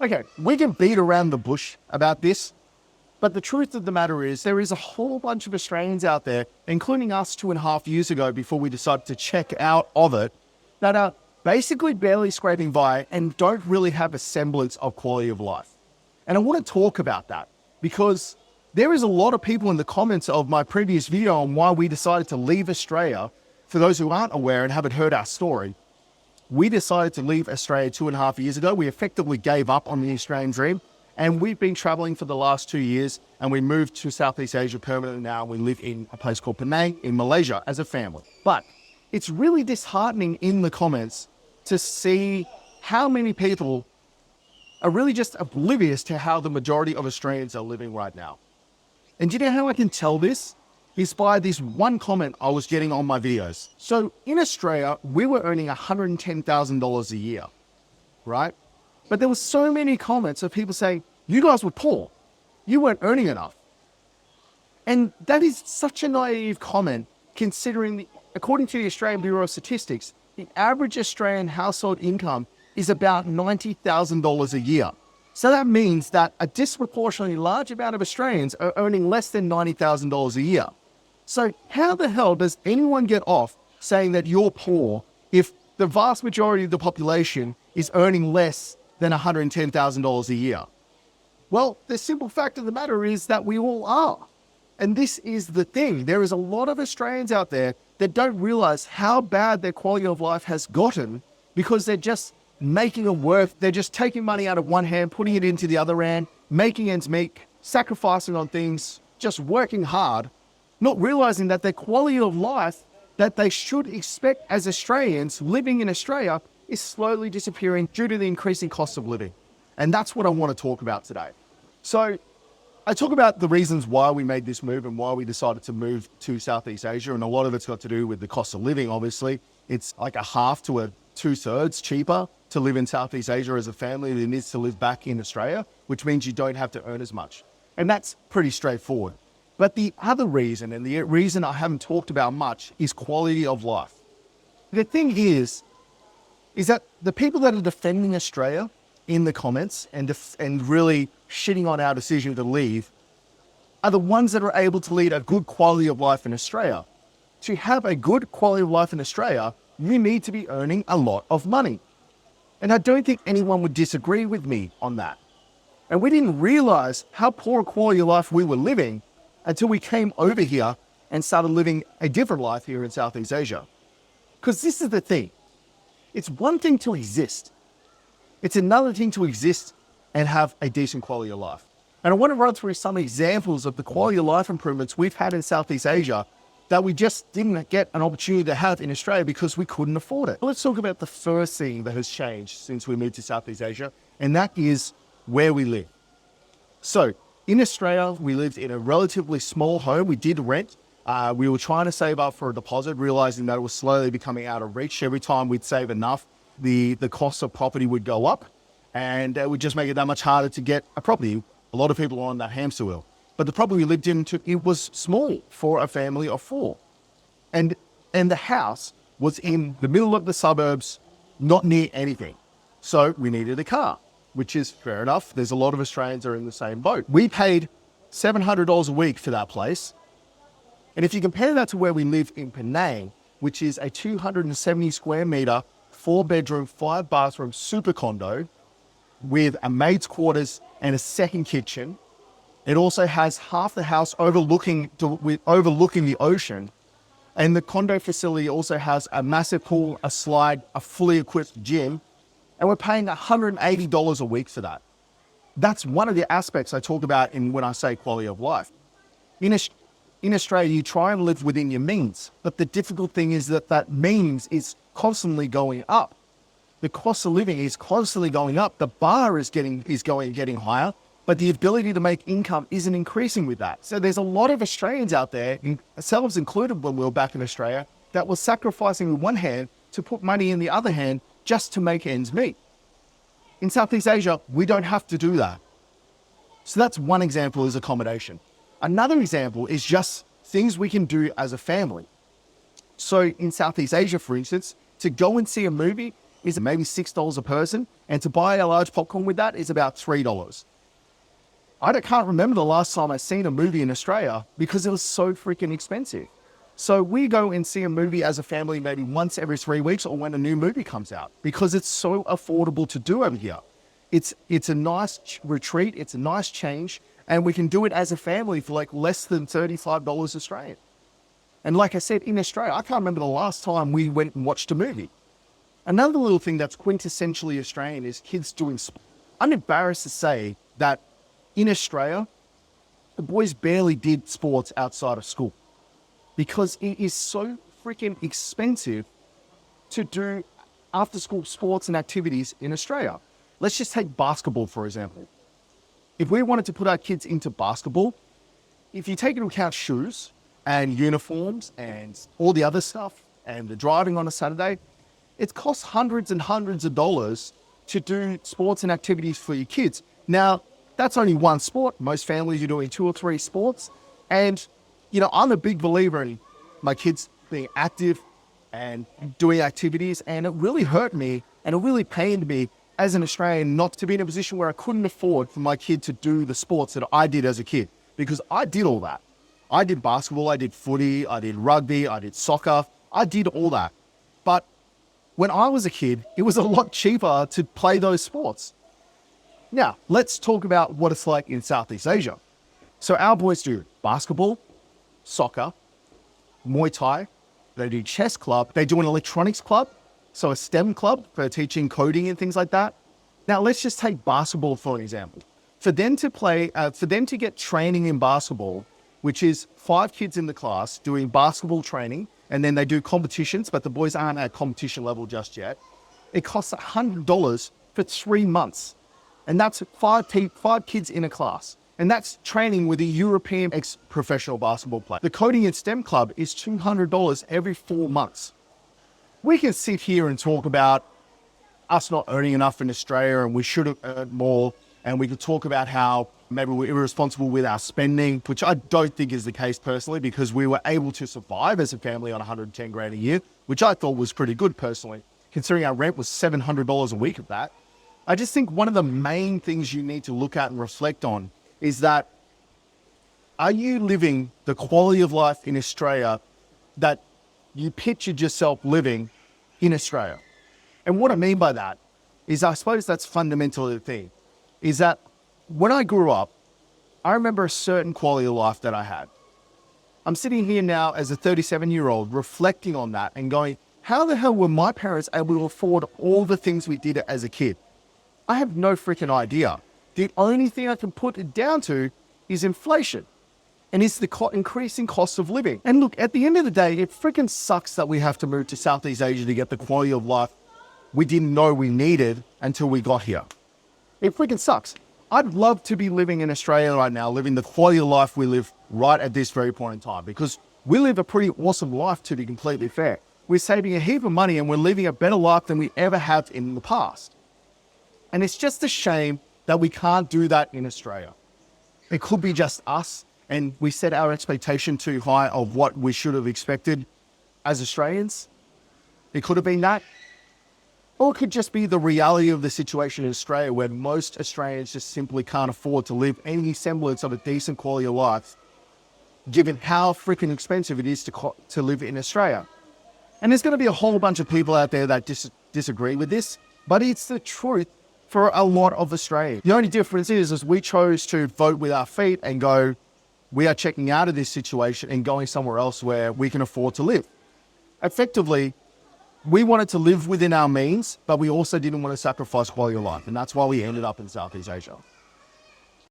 Okay, we can beat around the bush about this, but the truth of the matter is there is a whole bunch of Australians out there, including us 2.5 years ago before we decided to check out of it, that are basically barely scraping by and don't really have a semblance of quality of life. And I want to talk about that because there is a lot of people in the comments of my previous video on why we decided to leave Australia. For those who aren't aware and haven't heard our story, we decided to leave Australia 2.5 years ago. We effectively gave up on the Australian dream, and we've been traveling for the last 2 years, and we moved to Southeast Asia permanently now. We live in a place called Penang in Malaysia as a family. But it's really disheartening in the comments to see how many people are really just oblivious to how the majority of Australians are living right now. And do you know how I can tell this? Is by this one comment I was getting on my videos. So in Australia, we were earning $110,000 a year, right? But there were so many comments of people saying, you guys were poor. You weren't earning enough. And that is such a naive comment considering, according to the Australian Bureau of Statistics, the average Australian household income is about $90,000 a year. So that means that a disproportionately large amount of Australians are earning less than $90,000 a year. So how the hell does anyone get off saying that you're poor if the vast majority of the population is earning less than $110,000 a year? Well, the simple fact of the matter is that we all are. And this is the thing. There is a lot of Australians out there that don't realize how bad their quality of life has gotten because they're just making it work. They're just taking money out of one hand, putting it into the other hand, making ends meet, sacrificing on things, just working hard, not realizing that their quality of life that they should expect as Australians living in Australia is slowly disappearing due to the increasing cost of living. And that's what I want to talk about today. So I talk about the reasons why we made this move and why we decided to move to Southeast Asia. And a lot of it's got to do with the cost of living, obviously. It's like a half to a 2/3 cheaper to live in Southeast Asia as a family than it is to live back in Australia, which means you don't have to earn as much. And that's pretty straightforward. But the other reason, and the reason I haven't talked about much, is quality of life. The thing is that the people that are defending Australia in the comments and really shitting on our decision to leave are the ones that are able to lead a good quality of life in Australia. To have a good quality of life in Australia, you need to be earning a lot of money. And I don't think anyone would disagree with me on that. And we didn't realize how poor a quality of life we were living until we came over here and started living a different life here in Southeast Asia. Because this is the thing. It's one thing to exist. It's another thing to exist and have a decent quality of life. And I want to run through some examples of the quality of life improvements we've had in Southeast Asia that we just didn't get an opportunity to have in Australia because we couldn't afford it. Let's talk about the first thing that has changed since we moved to Southeast Asia, and that is where we live. So in Australia, we lived in a relatively small home. We did rent. We were trying to save up for a deposit, realizing that it was slowly becoming out of reach. Every time we'd save enough, the cost of property would go up, and it would just make it that much harder to get a property. A lot of people are on that hamster wheel. But the property we lived in, it was small for a family of 4. And the house was in the middle of the suburbs, not near anything. So we needed a car, which is fair enough. There's a lot of Australians that are in the same boat. We paid $700 a week for that place. And if you compare that to where we live in Penang, which is a 270 square meter, 4-bedroom, 5-bathroom super condo with a maid's quarters and a second kitchen. It also has half the house overlooking the ocean. And the condo facility also has a massive pool, a slide, a fully equipped gym. And we're paying $180 a week for that. That's one of the aspects I talk about when I say quality of life. In Australia, you try and live within your means. But the difficult thing is that means is constantly going up. The cost of living is constantly going up. The bar is getting higher. But the ability to make income isn't increasing with that. So there's a lot of Australians out there, ourselves included when we were back in Australia, that were sacrificing with one hand to put money in the other hand just to make ends meet. In Southeast Asia, we don't have to do that. So that's one example, is accommodation. Another example is just things we can do as a family. So in Southeast Asia, for instance, to go and see a movie, is maybe $6 a person. And to buy a large popcorn with that is about $3. Can't remember the last time I seen a movie in Australia because it was so freaking expensive. So we go and see a movie as a family maybe once every 3 weeks or when a new movie comes out because it's so affordable to do over here. It's a nice retreat. It's a nice change. And we can do it as a family for like less than $35 Australian. And like I said, in Australia, I can't remember the last time we went and watched a movie. Another little thing that's quintessentially Australian is kids doing sport. I'm embarrassed to say that in Australia, the boys barely did sports outside of school because it is so freaking expensive to do after-school sports and activities in Australia. Let's just take basketball, for example. If we wanted to put our kids into basketball, if you take into account shoes and uniforms and all the other stuff and the driving on a Saturday, it costs hundreds and hundreds of dollars to do sports and activities for your kids. Now, that's only one sport. Most families are doing 2 or 3 sports. And, I'm a big believer in my kids being active and doing activities. And it really hurt me and it really pained me as an Australian not to be in a position where I couldn't afford for my kid to do the sports that I did as a kid. Because I did all that. I did basketball, I did footy, I did rugby, I did soccer. I did all that. But when I was a kid, it was a lot cheaper to play those sports. Now, let's talk about what it's like in Southeast Asia. So our boys do basketball, soccer, Muay Thai, they do chess club, they do an electronics club, so a STEM club for teaching coding and things like that. Now, let's just take basketball for an example. For them to get training in basketball, which is 5 kids in the class doing basketball training, and then they do competitions, but the boys aren't at competition level just yet, it costs $100 for 3 months. And that's 5 kids in a class. And that's training with a European ex-professional basketball player. The Coding and STEM Club is $200 every 4 months. We can sit here and talk about us not earning enough in Australia and we should have earned more. And we could talk about how maybe we're irresponsible with our spending, which I don't think is the case personally, because we were able to survive as a family on 110 grand a year, which I thought was pretty good personally, considering our rent was $700 a week of that. I just think one of the main things you need to look at and reflect on is that, are you living the quality of life in Australia that you pictured yourself living in Australia? And what I mean by that is, I suppose that's fundamentally the thing, is that when I grew up, I remember a certain quality of life that I had. I'm sitting here now as a 37-year-old reflecting on that and going, how the hell were my parents able to afford all the things we did as a kid? I have no freaking idea. The only thing I can put it down to is inflation. And it's the increasing cost of living. And look, at the end of the day, it freaking sucks that we have to move to Southeast Asia to get the quality of life we didn't know we needed until we got here. It freaking sucks. I'd love to be living in Australia right now, living the quality of life we live right at this very point in time, because we live a pretty awesome life, to be completely fair. We're saving a heap of money and we're living a better life than we ever have in the past. And it's just a shame that we can't do that in Australia. It could be just us, and we set our expectation too high of what we should have expected as Australians. It could have been that. Or it could just be the reality of the situation in Australia, where most Australians just simply can't afford to live any semblance of a decent quality of life, given how freaking expensive it is to live in Australia. And there's going to be a whole bunch of people out there that disagree with this, but it's the truth for a lot of Australians. The only difference is we chose to vote with our feet and go, we are checking out of this situation and going somewhere else where we can afford to live. Effectively, we wanted to live within our means, but we also didn't want to sacrifice quality of life. And that's why we ended up in Southeast Asia.